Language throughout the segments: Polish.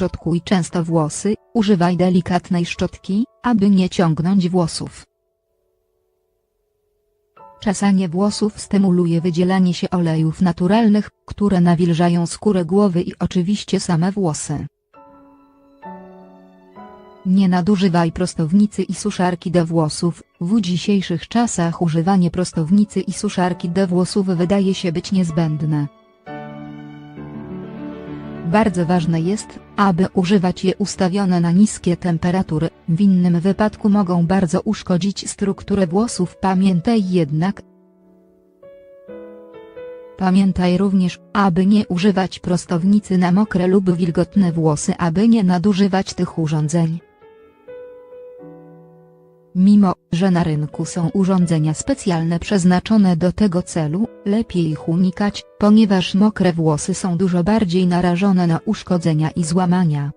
Szczotkuj często włosy, używaj delikatnej szczotki, aby nie ciągnąć włosów. Czesanie włosów stymuluje wydzielanie się olejów naturalnych, które nawilżają skórę głowy i oczywiście same włosy. Nie nadużywaj prostownicy i suszarki do włosów. W dzisiejszych czasach używanie prostownicy i suszarki do włosów wydaje się być niezbędne. Bardzo ważne jest, aby używać je ustawione na niskie temperatury, w innym wypadku mogą bardzo uszkodzić strukturę włosów. Pamiętaj również, aby nie używać prostownicy na mokre lub wilgotne włosy, aby nie nadużywać tych urządzeń. Mimo, że na rynku są urządzenia specjalne przeznaczone do tego celu, lepiej ich unikać, ponieważ mokre włosy są dużo bardziej narażone na uszkodzenia i złamania.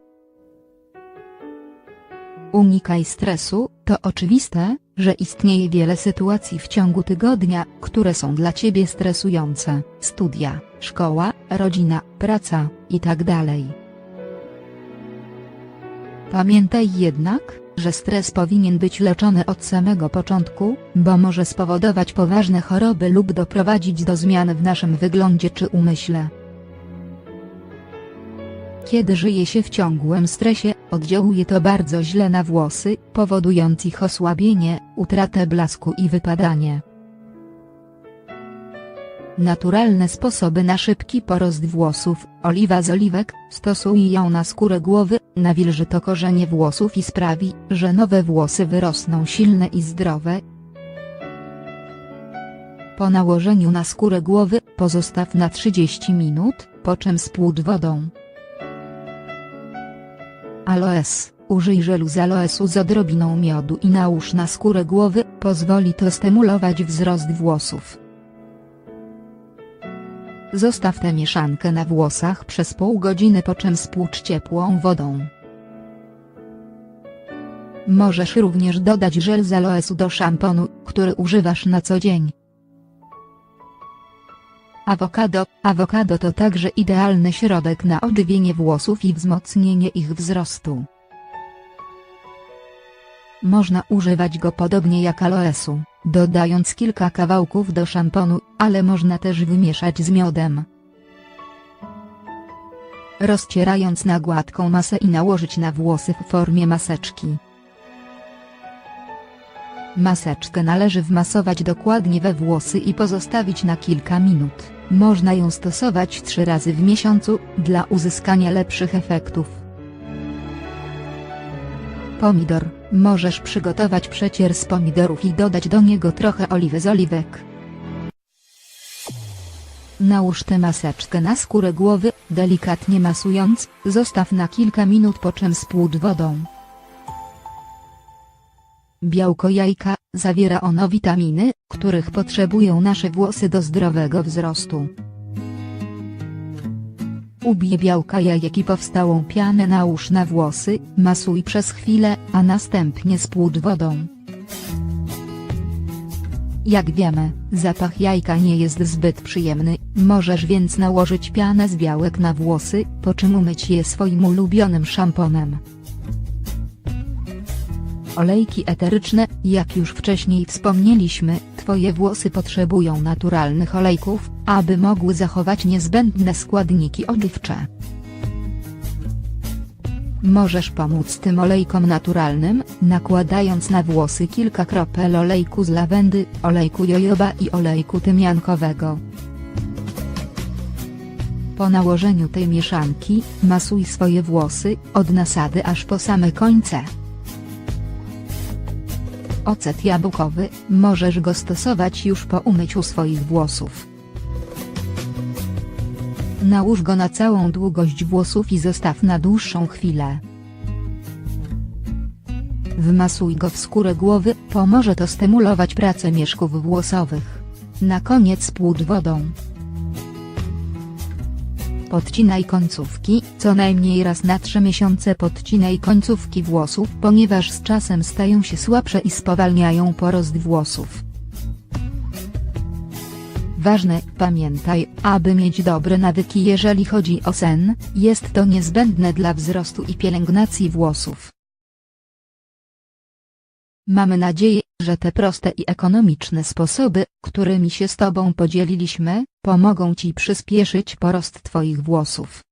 Unikaj stresu. To oczywiste, że istnieje wiele sytuacji w ciągu tygodnia, które są dla Ciebie stresujące: studia, szkoła, rodzina, praca, itd. Pamiętaj jednak, że stres powinien być leczony od samego początku, bo może spowodować poważne choroby lub doprowadzić do zmian w naszym wyglądzie czy umyśle. Kiedy żyje się w ciągłym stresie, oddziałuje to bardzo źle na włosy, powodując ich osłabienie, utratę blasku i wypadanie. Naturalne sposoby na szybki porost włosów. Oliwa z oliwek. Stosuj ją na skórę głowy, nawilży to korzenie włosów i sprawi, że nowe włosy wyrosną silne i zdrowe. Po nałożeniu na skórę głowy, pozostaw na 30 minut, po czym spłucz wodą. Aloes. Użyj żelu z aloesu z odrobiną miodu i nałóż na skórę głowy, pozwoli to stymulować wzrost włosów. Zostaw tę mieszankę na włosach przez pół godziny, po czym spłucz ciepłą wodą. Możesz również dodać żel z aloesu do szamponu, który używasz na co dzień. Awokado. Awokado to także idealny środek na odżywienie włosów i wzmocnienie ich wzrostu. Można używać go podobnie jak aloesu, dodając kilka kawałków do szamponu, ale można też wymieszać z miodem. Rozcierając na gładką masę i nałożyć na włosy w formie maseczki. Maseczkę należy wmasować dokładnie we włosy i pozostawić na kilka minut. Można ją stosować 3 razy w miesiącu, dla uzyskania lepszych efektów. Pomidor. Możesz przygotować przecier z pomidorów i dodać do niego trochę oliwy z oliwek. Nałóż tę maseczkę na skórę głowy, delikatnie masując, zostaw na kilka minut, po czym spłucz wodą. Białko jajka. Zawiera ono witaminy, których potrzebują nasze włosy do zdrowego wzrostu. Ubij białka jajek i powstałą pianę nałóż na włosy, masuj przez chwilę, a następnie spłucz wodą. Jak wiemy, zapach jajka nie jest zbyt przyjemny, możesz więc nałożyć pianę z białek na włosy, po czym umyć je swoim ulubionym szamponem. Olejki eteryczne. Jak już wcześniej wspomnieliśmy, Twoje włosy potrzebują naturalnych olejków, aby mogły zachować niezbędne składniki odżywcze. Możesz pomóc tym olejkom naturalnym, nakładając na włosy kilka kropel olejku z lawendy, olejku jojoba i olejku tymiankowego. Po nałożeniu tej mieszanki, masuj swoje włosy, od nasady aż po same końce. Ocet jabłkowy. Możesz go stosować już po umyciu swoich włosów. Nałóż go na całą długość włosów i zostaw na dłuższą chwilę. Wmasuj go w skórę głowy, pomoże to stymulować pracę mieszków włosowych. Na koniec spłucz wodą. Podcinaj końcówki. Co najmniej raz na 3 miesiące podcinaj końcówki włosów, ponieważ z czasem stają się słabsze i spowalniają porost włosów. ważne, pamiętaj, aby mieć dobre nawyki jeżeli chodzi o sen, jest to niezbędne dla wzrostu i pielęgnacji włosów. Mamy nadzieję, że te proste i ekonomiczne sposoby, którymi się z Tobą podzieliliśmy, pomogą Ci przyspieszyć porost Twoich włosów.